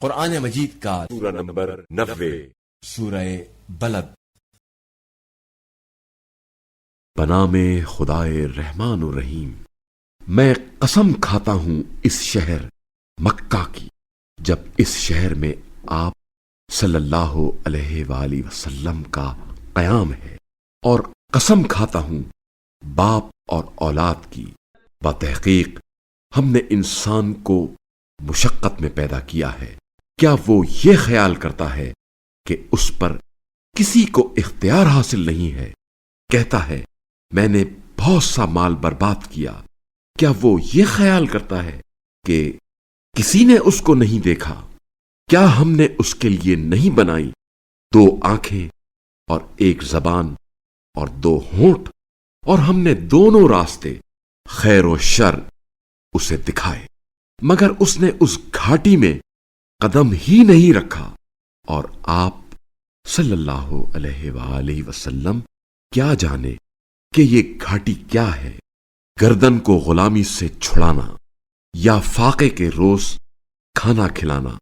قرآن مجید کا سورہ نمبر 90 سورہ بلد۔ بنام خدائے رحمان و رحیم، میں قسم کھاتا ہوں اس شہر مکہ کی جب اس شہر میں آپ صلی اللہ علیہ وآلہ وسلم کا قیام ہے، اور قسم کھاتا ہوں باپ اور اولاد کی، بتحقیق ہم نے انسان کو مشقت میں پیدا کیا ہے، کیا وہ یہ خیال کرتا ہے کہ اس پر کسی کو اختیار حاصل نہیں ہے؟ کہتا ہے میں نے بہت سا مال برباد کیا، کیا وہ یہ خیال کرتا ہے کہ کسی نے اس کو نہیں دیکھا؟ کیا ہم نے اس کے لیے نہیں بنائی 2 آنکھیں اور 1 زبان اور 2 ہونٹ، اور ہم نے دونوں راستے خیر و شر اسے دکھائے، مگر اس نے اس گھاٹی میں قدم ہی نہیں رکھا۔ اور آپ صلی اللہ علیہ وآلہ وسلم کیا جانے کہ یہ گھاٹی کیا ہے؟ گردن کو غلامی سے چھڑانا، یا فاقے کے روز کھانا کھلانا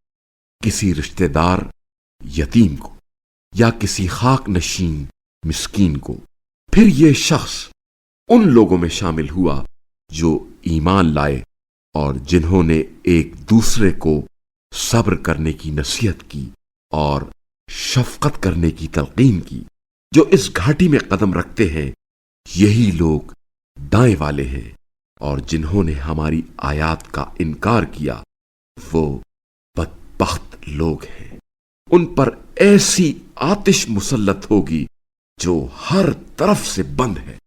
کسی رشتہ دار یتیم کو، یا کسی خاک نشین مسکین کو۔ پھر یہ شخص ان لوگوں میں شامل ہوا جو ایمان لائے اور جنہوں نے ایک دوسرے کو صبر کرنے کی نصیحت کی اور شفقت کرنے کی تلقین کی۔ جو اس گھاٹی میں قدم رکھتے ہیں یہی لوگ دائیں والے ہیں، اور جنہوں نے ہماری آیات کا انکار کیا وہ بدبخت لوگ ہیں۔ ان پر ایسی آتش مسلط ہوگی جو ہر طرف سے بند ہے۔